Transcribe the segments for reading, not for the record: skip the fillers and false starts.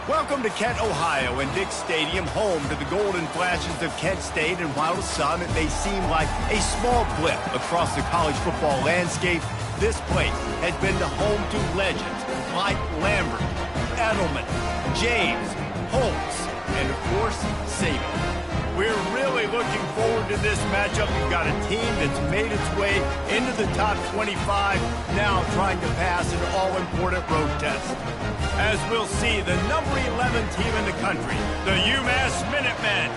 Welcome to Kent, Ohio, and Dick's Stadium, home to the Golden Flashes of Kent State. And while to some it may seem like a small blip across the college football landscape, this place has been the home to legends like Lambert, Edelman, James, Holtz, and of course, Saban. We're really looking forward to this matchup. We've got a team that's made its way into the top 25, now trying to pass an all-important road test. As we'll see, the number 11 team in the country, the UMASS Minutemen,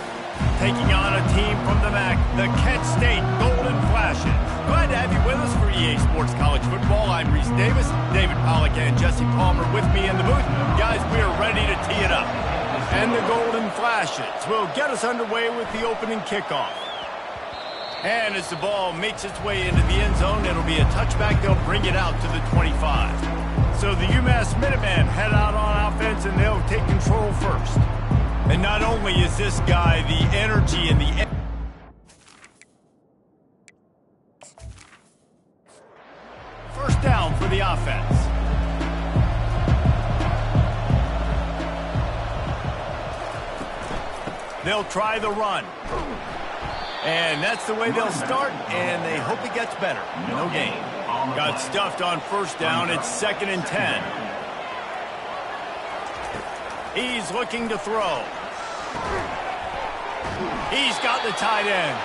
taking on a team from the MAC, the Kent State Golden Flashes. Glad to have you with us for EA Sports College Football. I'm Reese Davis, David Pollack and Jesse Palmer with me in the booth. Guys, we are ready to tee it up. And the Golden Flashes will get us underway with the opening kickoff. And as the ball makes its way into the end zone, it'll be a touchback. They'll bring it out to the 25. So the UMass Minutemen head out on offense, and they'll take control first. And not only is this guy the energy and the... First down for the offense. They'll try the run. And that's the way they'll start, and they hope it gets better. No gain. Got stuffed on first down. It's 2nd and 10. He's looking to throw. He's got the tight end.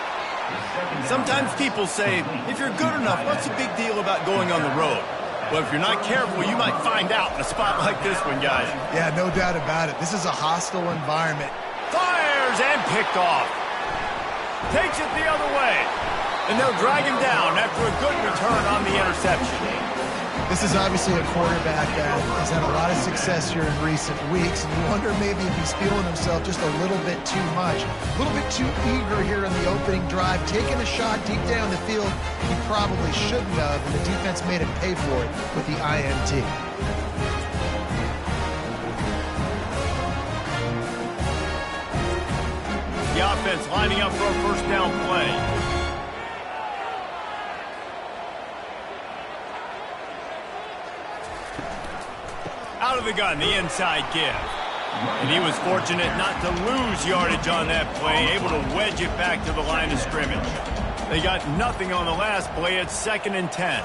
Sometimes people say, if you're good enough, what's the big deal about going on the road? Well, if you're not careful, you might find out in a spot like this one, guys. Yeah, no doubt about it. This is a hostile environment. Fires and picked off. Takes it the other way. And they'll drag him down after a good return on the interception. This is obviously a quarterback that has had a lot of success here in recent weeks, and you wonder maybe if he's feeling himself just a little bit too much. A little bit too eager here in the opening drive, taking a shot deep down the field he probably shouldn't have, and the defense made him pay for it with the INT. The offense lining up for a first down play. Out of the gun, the inside give. And he was fortunate not to lose yardage on that play, able to wedge it back to the line of scrimmage. They got nothing on the last play. It's 2nd and 10.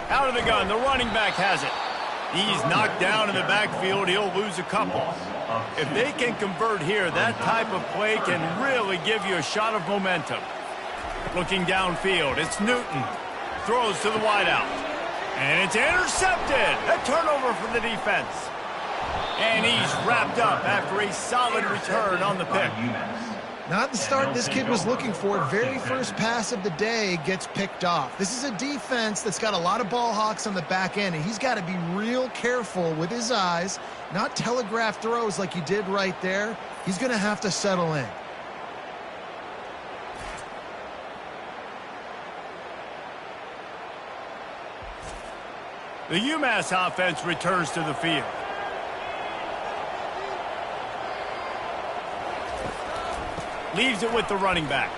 Out of the gun, the running back has it. He's knocked down in the backfield. He'll lose a couple. If they can convert here, that type of play can really give you a shot of momentum. Looking downfield, it's Newton. Throws to the wideout. And it's intercepted. A turnover for the defense. And he's wrapped up after a solid return on the pick. Not the start this kid was looking for. Very first pass of the day gets picked off. This is a defense that's got a lot of ball hawks on the back end, and he's got to be real careful with his eyes, not telegraph throws like he did right there. He's going to have to settle in. The UMass offense returns to the field. Leaves it with the running back.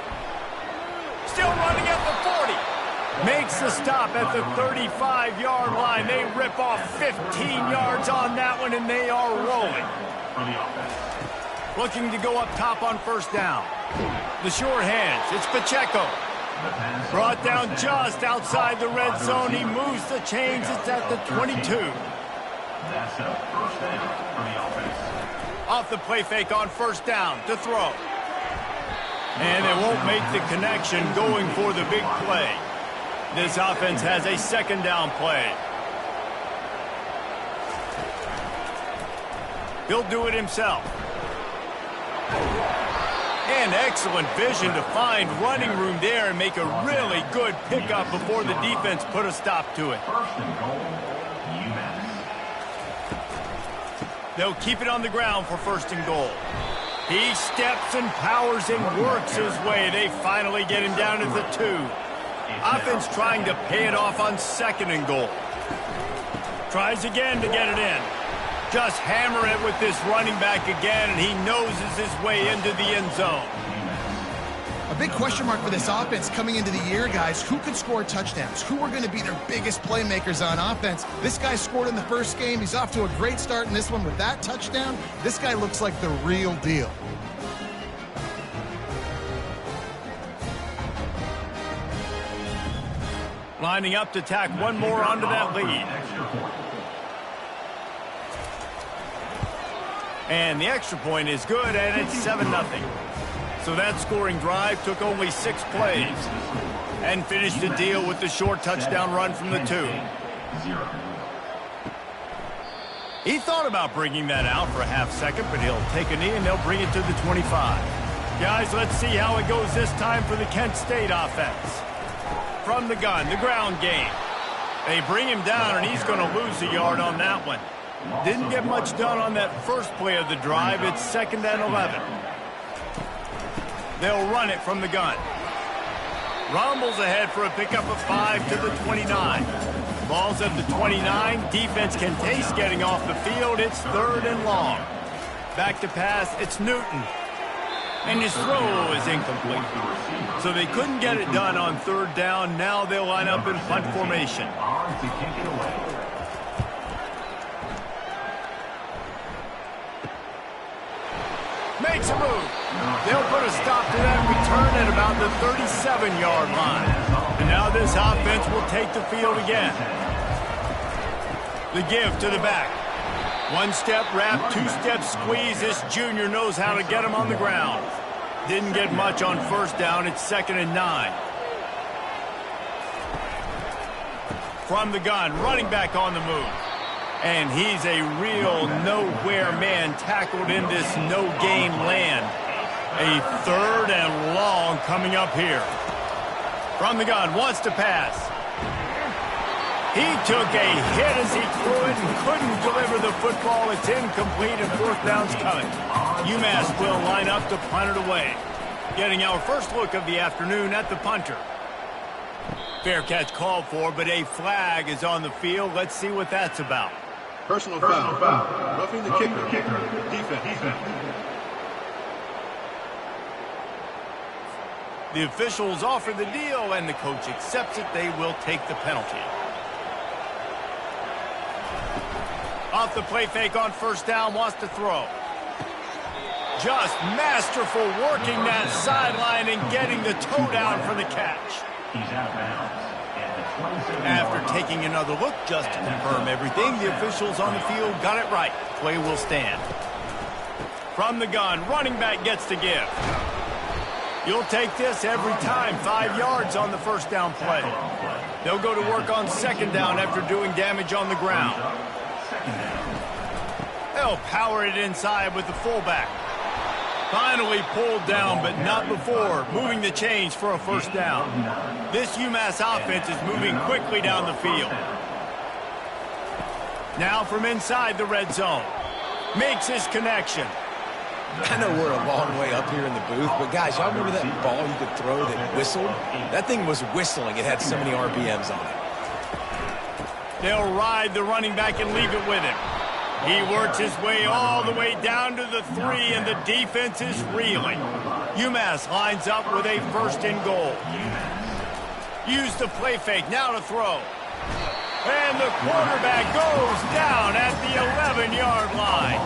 Still running at the 40. Makes the stop at the 35-yard line. They rip off 15 yards on that one, and they are rolling. Looking to go up top on first down. The short hands. It's Pacheco. Brought down just outside the red zone. He moves the chains. It's at the 22. That's a first down for the offense. Off the play fake on first down to throw. And they won't make the connection going for the big play. This offense has a 2nd down play. He'll do it himself. And excellent vision to find running room there and make a really good pickup before the defense put a stop to it. First and goal, UMass. They'll keep it on the ground for 1st and goal. He steps and powers and works his way. They finally get him down at the 2. Offense trying to pay it off on 2nd and goal. Tries again to get it in. Just hammer it with this running back again, and he noses his way into the end zone. A big question mark for this offense coming into the year, guys. Who could score touchdowns? Who are going to be their biggest playmakers on offense? This guy scored in the first game. He's off to a great start in this one with that touchdown. This guy looks like the real deal. Lining up to tack one more onto that lead. And the extra point is good, and it's 7-0. So that scoring drive took only 6 plays and finished the deal with the short touchdown run from the 2. He thought about bringing that out for a half second, but he'll take a knee and they'll bring it to the 25. Guys, let's see how it goes this time for the Kent State offense. From the gun, the ground game. They bring him down, and he's going to lose a yard on that one. Didn't get much done on that first play of the drive. It's 2nd and 11. They'll run it from the gun. Rumbles ahead for a pickup of 5 to the 29. Ball's at the 29. Defense can taste getting off the field. It's 3rd and long. Back to pass. It's Newton. And his throw is incomplete. So they couldn't get it done on 3rd down. Now they'll line up in punt formation. Makes a move. They'll put a stop to that return at about the 37-yard line. And now this offense will take the field again. The give to the back. 1-step wrap, 2-step squeeze. This junior knows how to get him on the ground. Didn't get much on 1st down. It's 2nd and 9. From the gun, running back on the move. And he's a real nowhere man tackled in this no-gain land. A 3rd and long coming up here. From the gun, wants to pass. He took a hit as he threw it and couldn't deliver the football. It's incomplete and 4th down's coming. UMass will line up to punt it away. Getting our first look of the afternoon at the punter. Fair catch called for, but a flag is on the field. Let's see what that's about. Personal foul. Roughing the kicker. Defense. The officials offer the deal, and the coach accepts it. They will take the penalty. Off the play fake on 1st down, wants to throw. Just masterful working that sideline and getting the toe down for the catch. He's out of bounds. After taking another look just to confirm everything, the officials on the field got it right. Play will stand. From the gun, running back gets to give. You'll take this every time. 5 yards on the 1st down play. They'll go to work on 2nd down after doing damage on the ground. They'll power it inside with the fullback. Finally pulled down, but not before moving the chains for a 1st down. This UMass offense is moving quickly down the field. Now from inside the red zone. Makes his connection. I know we're a long way up here in the booth, but guys, y'all remember that ball you could throw that whistled? That thing was whistling. It had so many RPMs on it. They'll ride the running back and leave it with him. He works his way all the way down to the 3, and the defense is reeling. UMass lines up with a 1st and goal. Use the play fake, now to throw. And the quarterback goes down at the 11-yard line.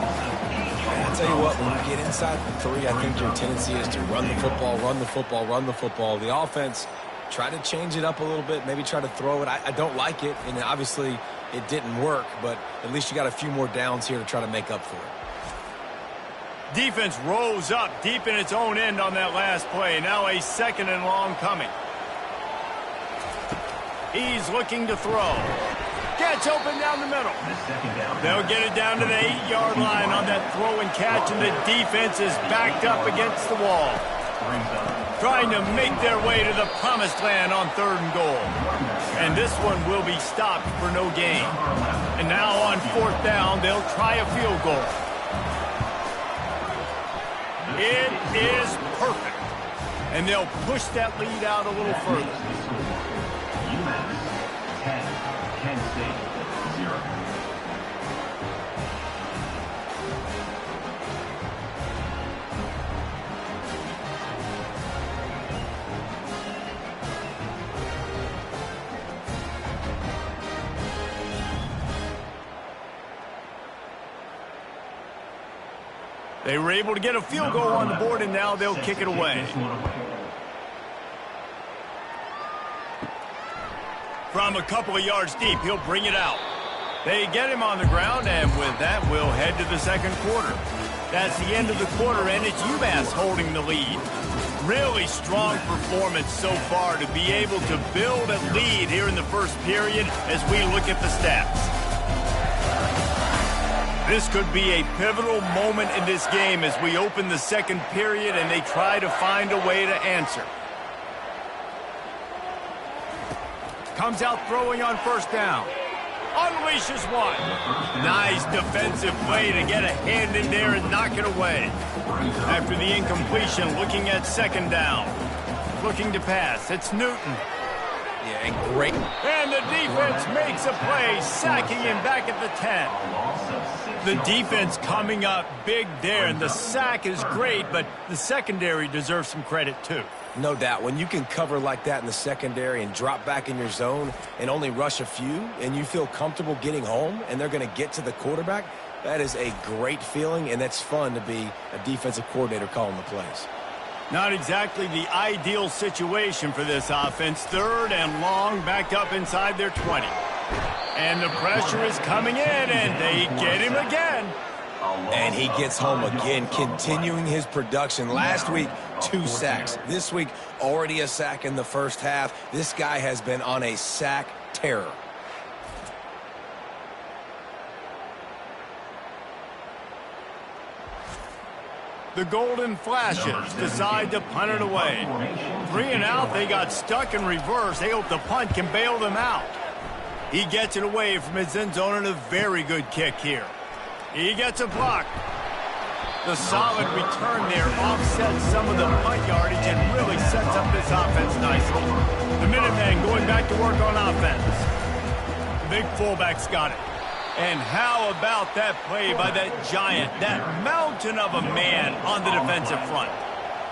I'll tell you what, when you get inside the 3, I think your tendency is to run the football, run the football, run the football. The offense, try to change it up a little bit, maybe try to throw it. I don't like it, and obviously it didn't work, but at least you got a few more downs here to try to make up for it. Defense rose up deep in its own end on that last play. Now a 2nd and long coming. He's looking to throw. Gets open down the middle. They'll get it down to the 8-yard line on that throw and catch, and the defense is backed up against the wall. Trying to make their way to the promised land on 3rd and goal. And this one will be stopped for no gain. And now on 4th down, they'll try a field goal. It is perfect. And they'll push that lead out a little further. UMass 10, Kent State 0. They were able to get a field goal on the board, and now they'll kick it away. From a couple of yards deep, he'll bring it out. They get him on the ground, and with that, we'll head to the second quarter. That's the end of the quarter, and it's UMass holding the lead. Really strong performance so far to be able to build a lead here in the first period as we look at the stats. This could be a pivotal moment in this game as we open the second period and they try to find a way to answer. Comes out throwing on first down. Unleashes one. Nice defensive play to get a hand in there and knock it away. After the incompletion, looking at second down. Looking to pass. It's Newton. Yeah, and great. And the defense makes a play, sacking him back at the 10. The defense coming up big there, and the sack is great, but the secondary deserves some credit too. No doubt. When you can cover like that in the secondary and drop back in your zone and only rush a few, and you feel comfortable getting home, and they're going to get to the quarterback, that is a great feeling, and that's fun to be a defensive coordinator calling the plays. Not exactly the ideal situation for this offense. Third and long, backed up inside their 20. And the pressure is coming in, and they get him again. And he gets home again, continuing his production. Last week, 2 sacks. This week, already a sack in the first half. This guy has been on a sack terror. The Golden Flashes decide to punt it away. 3 and out, they got stuck in reverse. They hope the punt can bail them out. He gets it away from his end zone and a very good kick here. He gets a block. The solid return there offsets some of the punt yardage and really sets up this offense nicely. The Minutemen going back to work on offense. The big fullback's got it. And how about that play by that giant, that mountain of a man on the defensive front?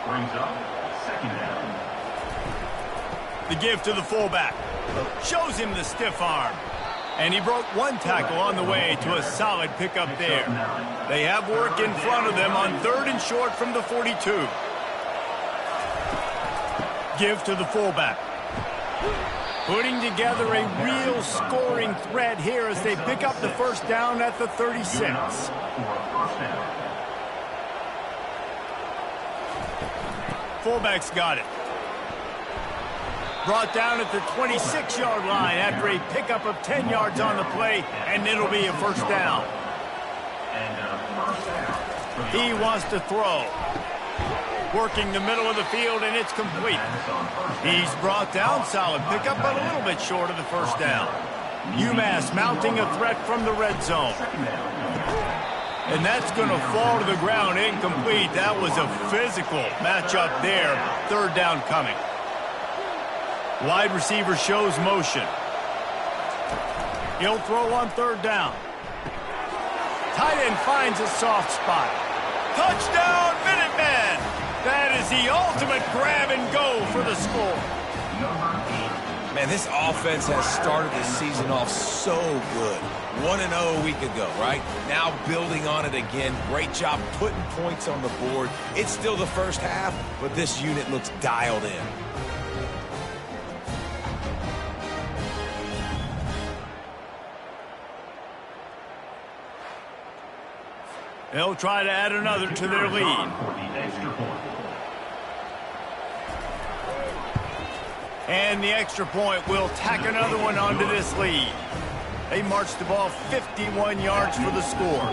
Brings up second down. The give to the fullback. Shows him the stiff arm. And he broke one tackle on the way to a solid pickup there. They have work in front of them on 3rd and short from the 42. Give to the fullback. Putting together a real scoring threat here as they pick up the first down at the 36. Fullback's got it. Brought down at the 26-yard line after a pickup of 10 yards on the play, and it'll be a first down. He wants to throw. Working the middle of the field, and it's complete. He's brought down, solid pickup, but a little bit short of the first down. UMass mounting a threat from the red zone. And that's going to fall to the ground, incomplete. That was a physical matchup there. 3rd down coming. Wide receiver shows motion. He'll throw on 3rd down. Tight end finds a soft spot. Touchdown, Minutemen! That is the ultimate grab and go for the score. Man, this offense has started the season off so good. 1-0 a week ago, right? Now building on it again. Great job putting points on the board. It's still the first half, but this unit looks dialed in. They'll try to add another to their lead. And the extra point will tack another one onto this lead. They march the ball 51 yards for the score.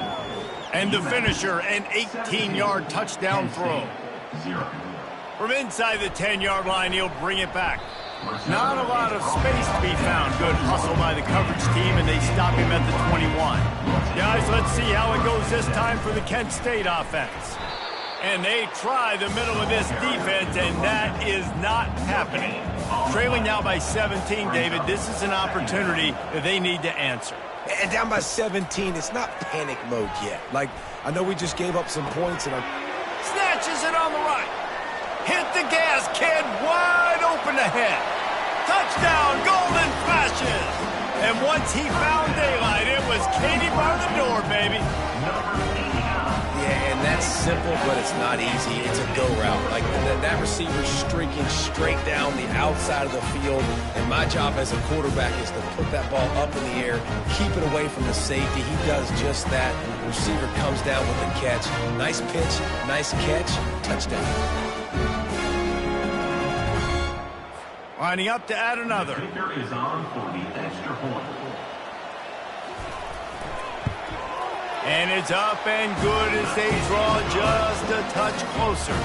And the finisher, an 18-yard touchdown throw. From inside the 10-yard line, he'll bring it back. Not a lot of space to be found. Good hustle by the coverage team, and they stop him at the 21. Guys, let's see how it goes this time for the Kent State offense. And they try the middle of this defense, and that is not happening. Trailing now by 17, David, this is an opportunity that they need to answer. And down by 17, it's not panic mode yet. Like, I know we just gave up some points. And snatches it on the right. Hit the gas, kid, wide open ahead. Touchdown, Golden Flashes. And once he found daylight, it was Katie bar the door, baby. Yeah, and and that's simple, but it's not easy. It's a go route. Like that receiver's streaking straight down the outside of the field, and my job as a quarterback is to put that ball up in the air, keep it away from the safety. He does just that. The receiver comes down with the catch. Nice pitch, nice catch, touchdown. Lining up to add another. The kicker is on for the extra point. And it's up and good as they draw just a touch closer.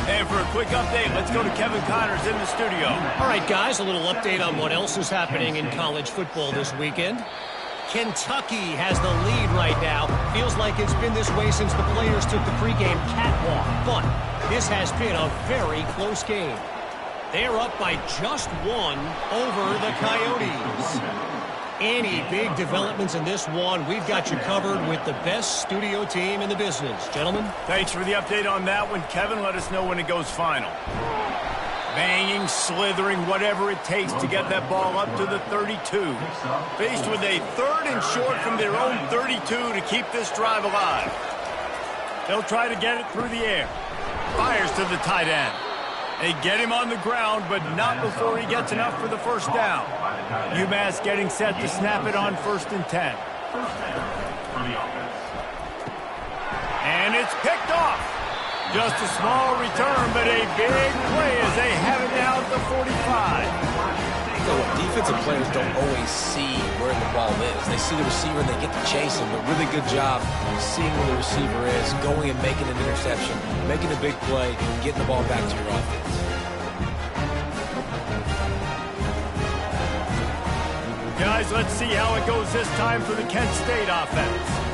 And for a quick update, let's go to Kevin Connors in the studio. All right, guys, a little update on what else is happening in college football this weekend. Kentucky has the lead right now. Feels like it's been this way since the players took the pregame catwalk. But this has been a very close game. They're up by just one over the Coyotes. Any big developments in this one, we've got you covered with the best studio team in the business. Gentlemen? Thanks for the update on that one, Kevin. Let us know when it goes final. Banging, slithering, whatever it takes to get that ball up to the 32. Faced with a 3rd and short from their own 32 to keep this drive alive. They'll try to get it through the air. Fires to the tight end. They get him on the ground, but not before he gets enough for the first down. UMass getting set to snap it on 1st and 10. And it's picked off. Just a small return, but a big play as they have it now at the 45. So defensive players don't always see where the ball is. They see the receiver and they get to chase him. A really good job seeing where the receiver is, going and making an interception, making a big play, getting the ball back to your offense. Guys, let's see how it goes this time for the Kent State offense.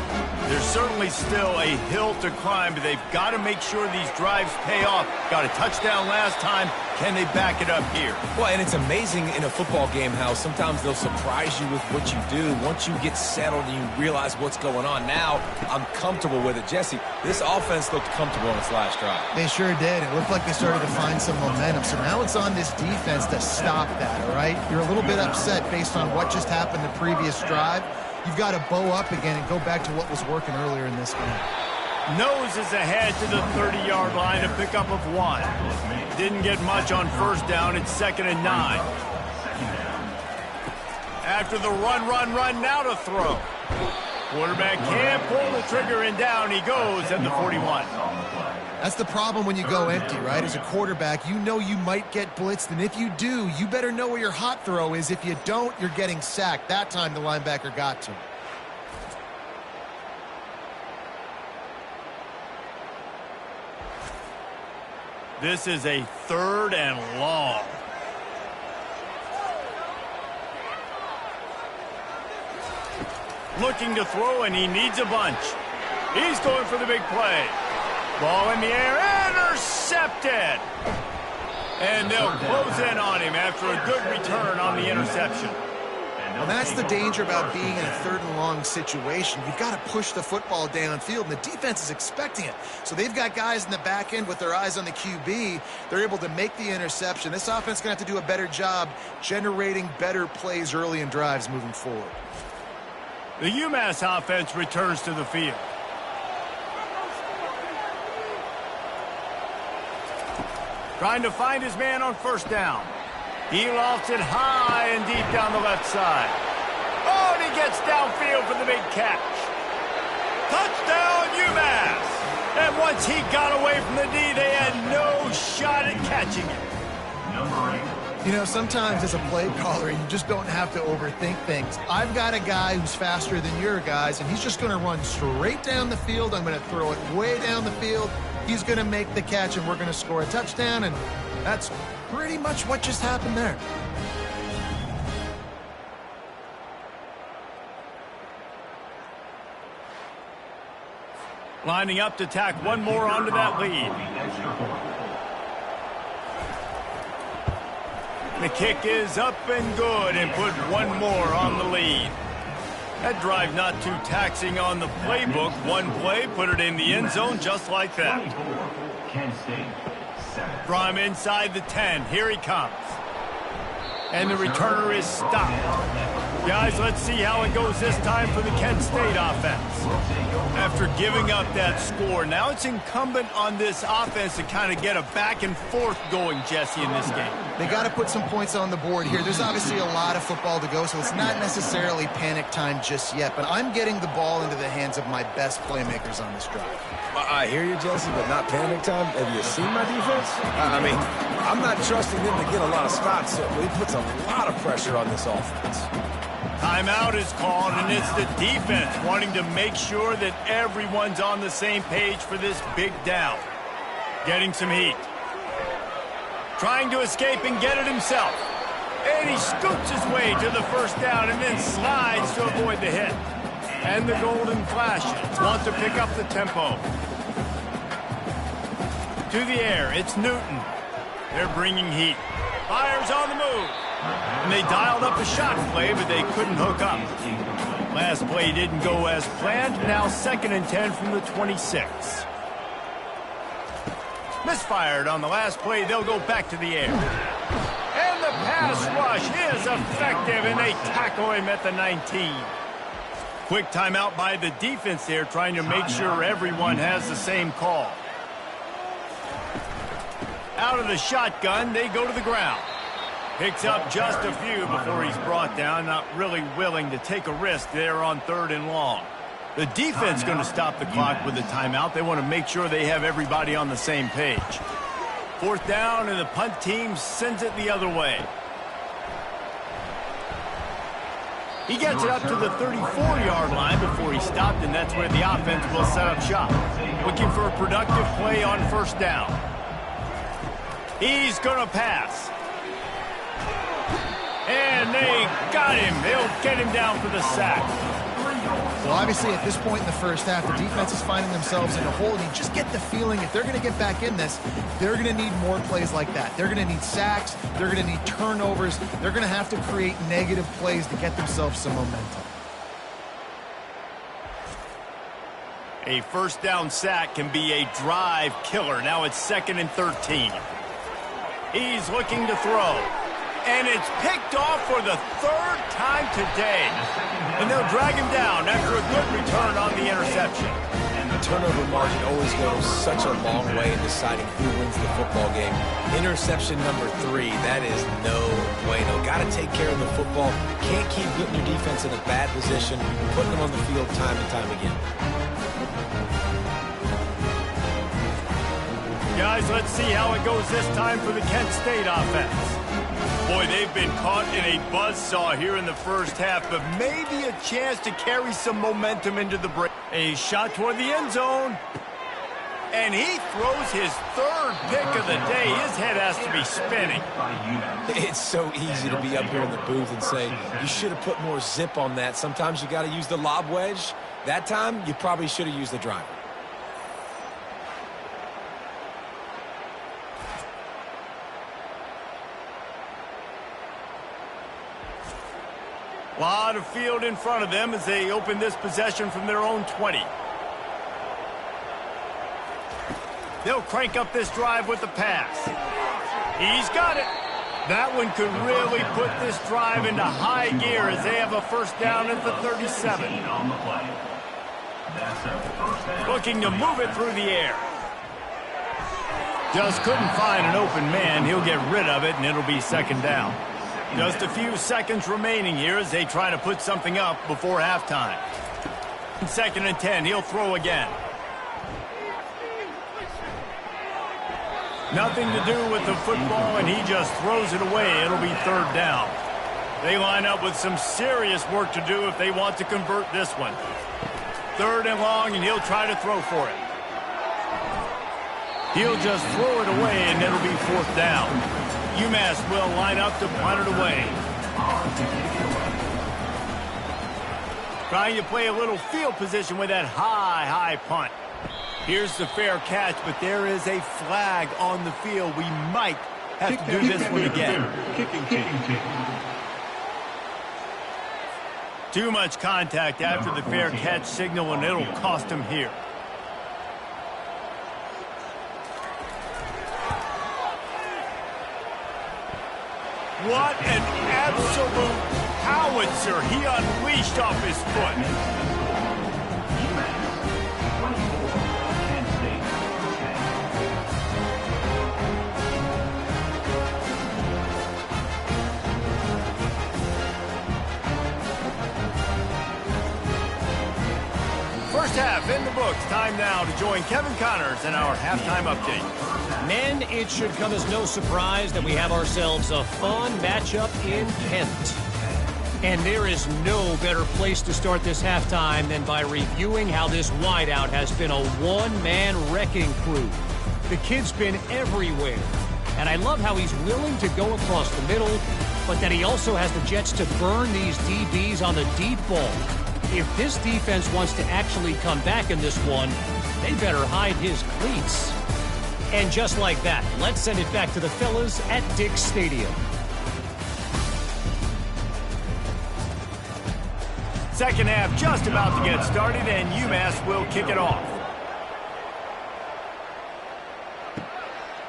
There's certainly still a hill to climb, but they've got to make sure these drives pay off. Got a touchdown last time. Can they back it up here? Well, and it's amazing in a football game how sometimes they'll surprise you with what you do. Once you get settled and you realize what's going on, now I'm comfortable with it. Jesse, this offense looked comfortable in its last drive. They sure did. It looked like they started to find some momentum. So now it's on this defense to stop that, all right? You're a little bit upset based on what just happened the previous drive. You've got to bow up again and go back to what was working earlier in this game. Noses ahead to the 30-yard line, a pickup of 1. Didn't get much on 1st down. It's 2nd and 9. After the run, now to throw. Quarterback can't pull the trigger, and down he goes at the 41. That's the problem when you go empty, right? As a quarterback, you know you might get blitzed, and if you do, you better know where your hot throw is. If you don't, you're getting sacked. That time the linebacker got to him. This is a 3rd and long. Looking to throw, and he needs a bunch. He's going for the big play. Ball in the air, intercepted. And they'll close in on him after a good return on the interception. And that's the danger about being in a 3rd and long situation. You've got to push the football downfield, and the defense is expecting it. So they've got guys in the back end with their eyes on the QB. They're able to make the interception. This offense is going to have to do a better job generating better plays early in drives moving forward. The UMass offense returns to the field. Trying to find his man on 1st down. He lofts it high and deep down the left side. Oh, and he gets downfield for the big catch. Touchdown, UMass! And once he got away from the D, they had no shot at catching it. You know, sometimes as a play caller, you just don't have to overthink things. I've got a guy who's faster than your guys, and he's just going to run straight down the field. I'm going to throw it way down the field. He's going to make the catch, and we're going to score a touchdown, and that's pretty much what just happened there. Lining up to tack one more onto that lead. The kick is up and good and put one more on the lead. That drive not too taxing on the playbook. One play, put it in the end zone just like that. From inside the 10, here he comes. And the returner is stopped. Guys, let's see how it goes this time for the Kent State offense. After giving up that score, now it's incumbent on this offense to kind of get a back and forth going, Jesse, in this game. They got to put some points on the board here. There's obviously a lot of football to go, so it's not necessarily panic time just yet, but I'm getting the ball into the hands of my best playmakers on this drive. I hear you, Jesse, but not panic time. Have you seen my defense? I mean, I'm not trusting them to get a lot of spots, so he puts a lot of pressure on this offense. Timeout is called, and it's the defense wanting to make sure that everyone's on the same page for this big down. Getting some heat. Trying to escape and get it himself. And he scoots his way to the first down and then slides to avoid the hit. And the golden flashes want to pick up the tempo. To the air, it's Newton. They're bringing heat. Fires on the move. And they dialed up a shot play, but they couldn't hook up. Last play didn't go as planned. Now 2nd and 10 from the 26. Misfired on the last play. They'll go back to the air. And the pass rush is effective, and they tackle him at the 19. Quick timeout by the defense there, trying to make sure everyone has the same call. Out of the shotgun, they go to the ground. Picks up just a few before he's brought down, not really willing to take a risk there on 3rd and long. The defense going to stop the clock with a timeout. They want to make sure they have everybody on the same page. 4th down, and the punt team sends it the other way. He gets it up to the 34-yard line before he stopped, and that's where the offense will set up shop. Looking for a productive play on 1st down. He's going to pass. And they got him. They'll get him down for the sack. Well, obviously, at this point in the first half, the defense is finding themselves in a hole, and you just get the feeling if they're going to get back in this, they're going to need more plays like that. They're going to need sacks. They're going to need turnovers. They're going to have to create negative plays to get themselves some momentum. A 1st down sack can be a drive killer. Now it's 2nd and 13. He's looking to throw. And it's picked off for the 3rd time today. And they'll drag him down after a good return on the interception. The turnover margin always goes such a long way in deciding who wins the football game. Interception number 3, that is no bueno. Got to take care of the football. Can't keep putting your defense in a bad position, putting them on the field time and time again. Guys, let's see how it goes this time for the Kent State offense. Boy, they've been caught in a buzzsaw here in the first half, but maybe a chance to carry some momentum into the break. A shot toward the end zone. And he throws his 3rd pick of the day. His head has to be spinning. It's so easy to be up here in the booth and say, you should have put more zip on that. Sometimes you got to use the lob wedge. That time, you probably should have used the driver. A lot of field in front of them as they open this possession from their own 20. They'll crank up this drive with the pass. He's got it. That one could really put this drive into high gear as they have a 1st down at the 37. Looking to move it through the air. Just couldn't find an open man. He'll get rid of it, and it'll be 2nd down. Just a few seconds remaining here as they try to put something up before halftime. 2nd and 10, he'll throw again. Nothing to do with the football, and he just throws it away. It'll be 3rd down. They line up with some serious work to do if they want to convert this one. 3rd and long, and he'll try to throw for it. He'll just throw it away, and it'll be 4th down. UMass will line up to punt it away. Trying to play a little field position with that high punt. Here's the fair catch, but there is a flag on the field. We might have to do this one again. Too much contact after the fair catch signal, and it'll cost him here. What an absolute howitzer he unleashed off his foot. UMASS 24, Penn State. First half in the books. Time now to join Kevin Connors in our halftime update. Men, it should come as no surprise that we have ourselves a fun matchup in Kent. And there is no better place to start this halftime than by reviewing how this wideout has been a one-man wrecking crew. The kid's been everywhere. And I love how he's willing to go across the middle, but that he also has the jets to burn these DBs on the deep ball. If this defense wants to actually come back in this one, they better hide his cleats. And just like that, let's send it back to the fellas at Dick's Stadium. Second half just about to get started, and UMass will kick it off.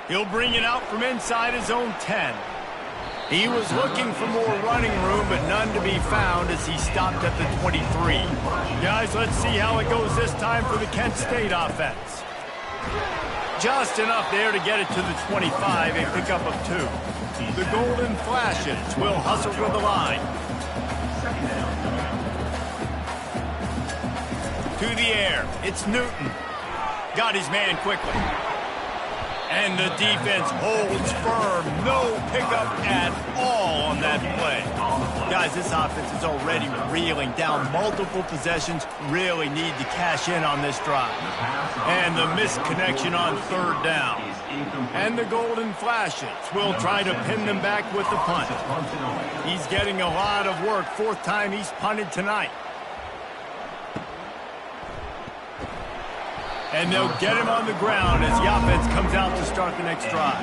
He'll bring it out from inside his own 10. He was looking for more running room, but none to be found as he stopped at the 23. Guys, let's see how it goes this time for the Kent State offense. Just enough there to get it to the 25, a pickup of 2. The Golden Flashes will hustle for the line. To the air, it's Newton. Got his man quickly. And the defense holds firm. No pickup at all on that play. Guys, this offense is already reeling down multiple possessions. Really need to cash in on this drive. And the misconnection on third down. And the Golden Flashes will try to pin them back with the punt. He's getting a lot of work. Fourth time he's punted tonight. And they'll get him on the ground as the offense comes out to start the next drive.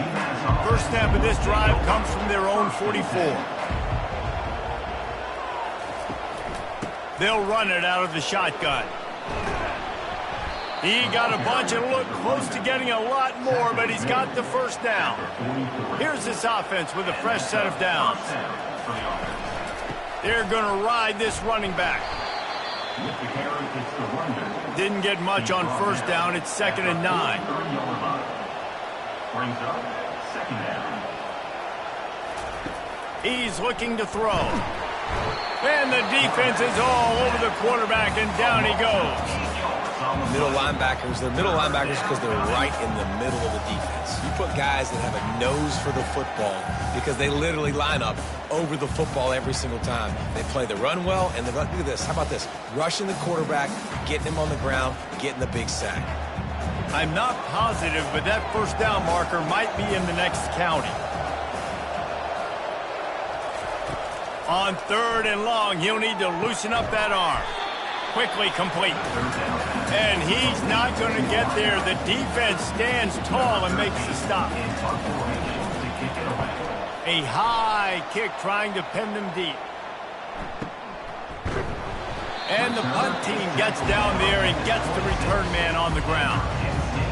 First snap of this drive comes from their own 44. They'll run it out of the shotgun. He got a bunch and looked close to getting a lot more, but he's got the first down. Here's this offense with a fresh set of downs. They're going to ride this running back. Didn't get much on first down. It's 2nd and 9. Brings up 2nd down. He's looking to throw. And the defense is all over the quarterback, and down he goes. Middle linebackers, they're middle linebackers because they're right in the middle of the defense. You put guys that have a nose for the football because they literally line up over the football every single time. They play the run well, and look at this. How about this? Rushing the quarterback, getting him on the ground, getting the big sack. I'm not positive, but that first down marker might be in the next county. On 3rd and long, he'll need to loosen up that arm. Quickly complete. And he's not going to get there. The defense stands tall and makes the stop. A high kick trying to pin them deep. And the punt team gets down there and gets the return man on the ground.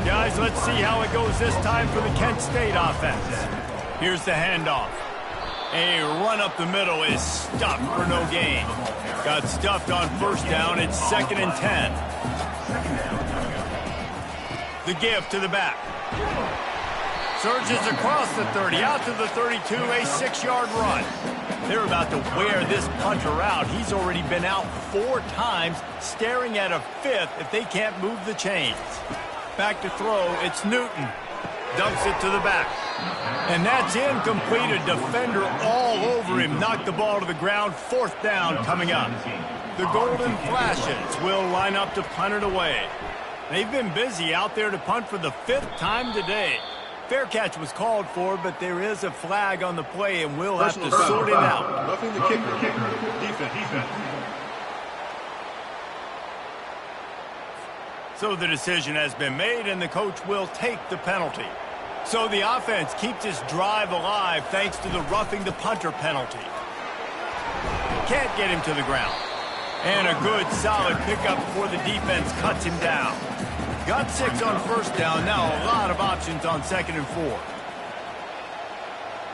Guys, let's see how it goes this time for the Kent State offense. Here's the handoff. A run up the middle is stuffed for no gain. Got stuffed on first down. It's 2nd and 10. The give to the back. Surges across the 30, out to the 32, a 6-yard run. They're about to wear this punter out. He's already been out 4 times, staring at a 5th if they can't move the chains. Back to throw, it's Newton. Dumps it to the back. And that's incomplete. A defender all over him. Knocked the ball to the ground. 4th down coming up. The Golden Flashes will line up to punt it away. They've been busy out there to punt for the 5th time today. Fair catch was called for, but there is a flag on the play, and we'll have to sort it out. Roughing the kicker. Defense. So the decision has been made, and the coach will take the penalty. So the offense keeps this drive alive thanks to the roughing the punter penalty. Can't get him to the ground. And a good, solid pickup before the defense cuts him down. Got 6 on first down. Now a lot of options on 2nd and 4.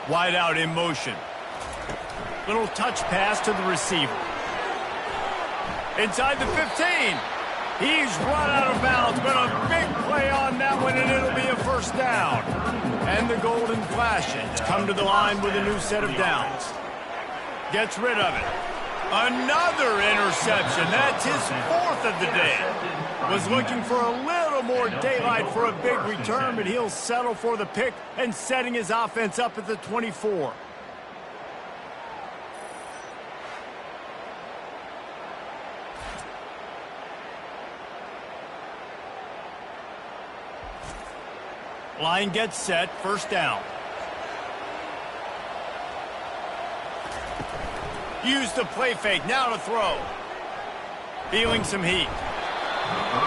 Wide out in motion. Little touch pass to the receiver. Inside the 15. He's run out of bounds, but a big play on that one, and it'll be a first down. And the Golden Flashes come to the line with a new set of downs. Gets rid of it. Another interception. That's his 4th of the day. Was looking for a little more daylight for a big return, but he'll settle for the pick and setting his offense up at the 24. Line gets set, first down. Use the play fake, now to throw. Feeling some heat.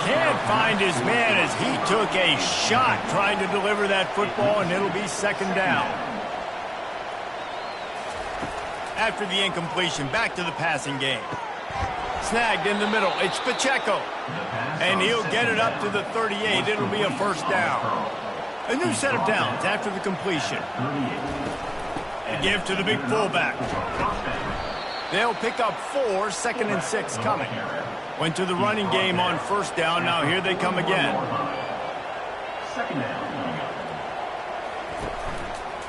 Can't find his man as he took a shot trying to deliver that football, and it'll be second down. After the incompletion, back to the passing game. Snagged in the middle, it's Pacheco. And he'll get it up to the 38, it'll be a first down. A new set of downs after the completion. Give to the big fullback. They'll pick up 4, 2nd and 6 coming. Went to the running game on first down, now here they come again.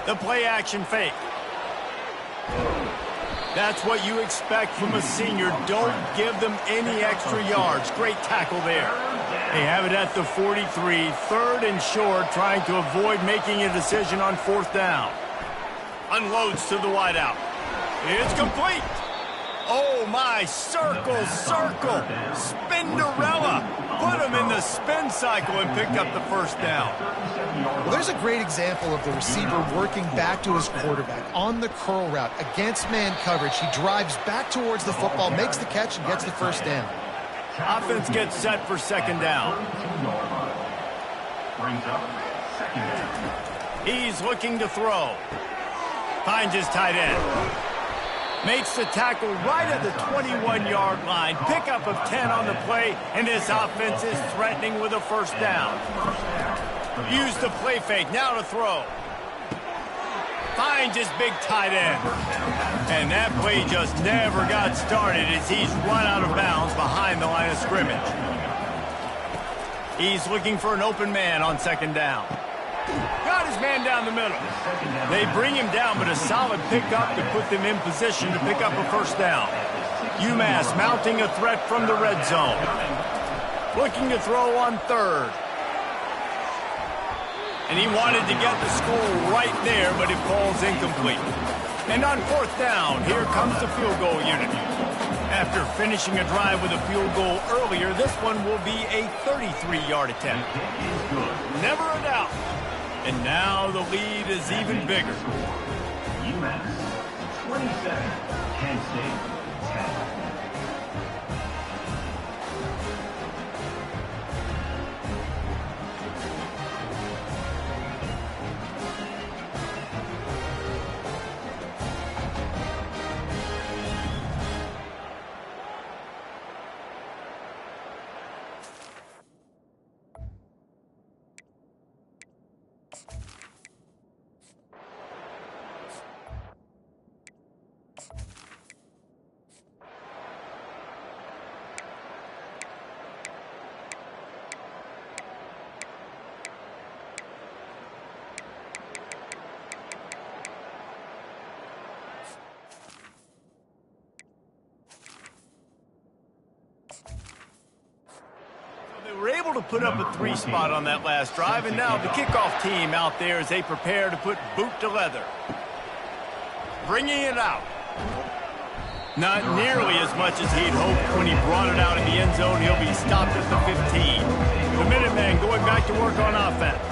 The play action fake. That's what you expect from a senior. Don't give them any extra yards. Great tackle there. They have it at the 43, 3rd and short, trying to avoid making a decision on 4th down. Unloads to the wideout. It's complete. Oh, my, circle, circle. Spinderella. Put him in the spin cycle and picked up the first down. Well, there's a great example of the receiver working back to his quarterback on the curl route against man coverage. He drives back towards the football, makes the catch, and gets the first down. Offense gets set for second down. He's looking to throw. Finds his tight end. Makes the tackle right at the 21-yard line. Pickup of 10 on the play, and this offense is threatening with a first down. Use the play fake, now to throw. Finds his big tight end. And that play just never got started as he's run out of bounds behind the line of scrimmage. He's looking for an open man on second down. Got his man down the middle. They bring him down, but a solid pickup to put them in position to pick up a first down. UMass mounting a threat from the red zone. Looking to throw on 3rd. And he wanted to get the score right there, but it falls incomplete. And on 4th down, here comes the field goal unit. After finishing a drive with a field goal earlier, this one will be a 33-yard attempt. Never a doubt. And now the lead is even bigger. UMass 27, Kent State 10. Were able to put up a 3 spot on that last drive, and now the kickoff team out there as they prepare to put boot to leather. Bringing it out. Not nearly as much as he'd hoped when he brought it out in the end zone. He'll be stopped at the 15. The Minutemen going back to work on offense.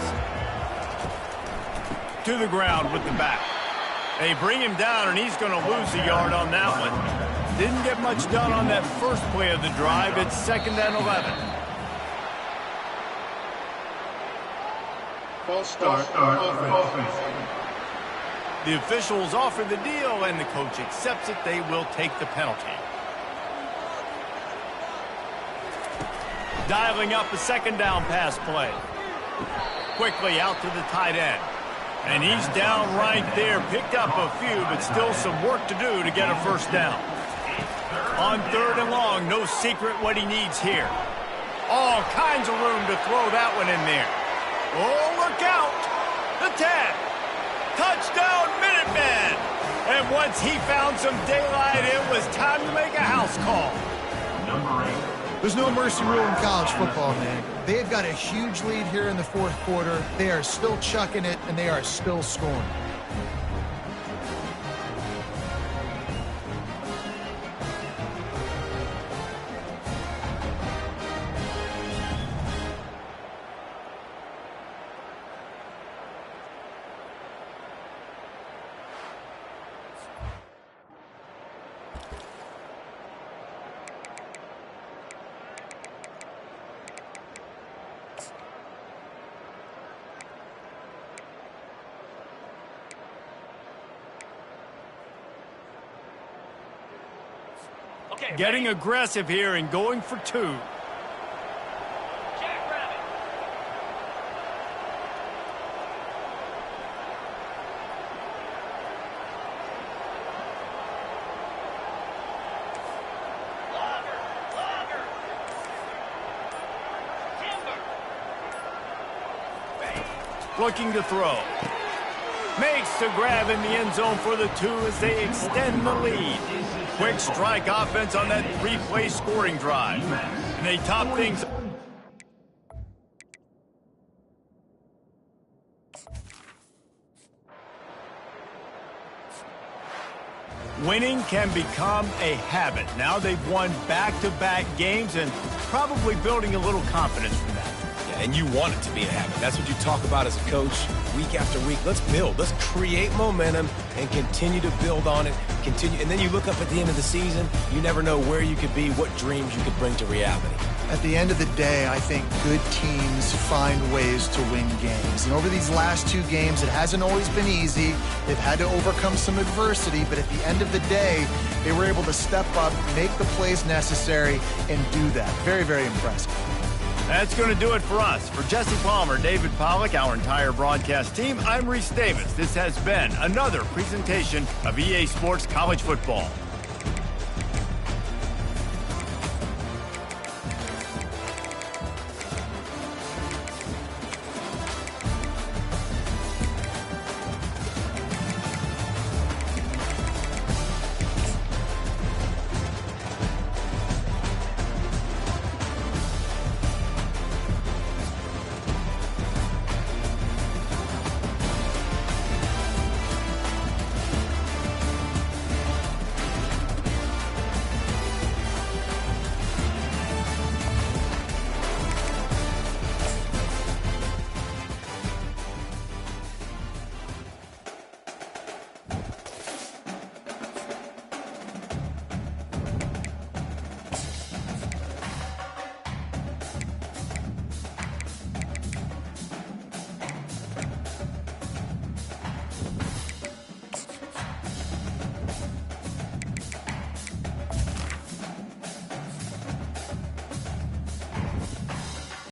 To the ground with the back. They bring him down, and he's going to lose a yard on that one. Didn't get much done on that first play of the drive. It's 2nd and 11. False start. Offense. The officials offer the deal, and the coach accepts it. They will take the penalty. Dialing up a 2nd down pass play. Quickly out to the tight end. And he's down right there. Picked up a few, but still some work to do to get a first down. On 3rd and long, no secret what he needs here. All kinds of room to throw that one in there. Oh, look out. The tap. Touchdown, Minutemen. And once he found some daylight, it was time to make a house call. Number 8. There's no mercy rule in college football, man. They've got a huge lead here in the 4th quarter. They are still chucking it, and they are still scoring. Getting aggressive here and going for 2. Looking to throw. Makes the grab in the end zone for the 2 as they extend the lead. Quick strike offense on that 3-play scoring drive. And they top things. Winning can become a habit. Now they've won back-to-back games and probably building a little confidence from that. And you want it to be a habit. That's what you talk about as a coach week after week. Let's build. Let's create momentum and continue to build on it. And then you look up at the end of the season, you never know where you could be, what dreams you could bring to reality. At the end of the day, I think good teams find ways to win games. And over these last 2 games, it hasn't always been easy. They've had to overcome some adversity, but at the end of the day, they were able to step up, make the plays necessary, and do that. Very, very impressive. That's going to do it for us. For Jesse Palmer, David Pollack, our entire broadcast team, I'm Reese Davis. This has been another presentation of EA Sports College Football.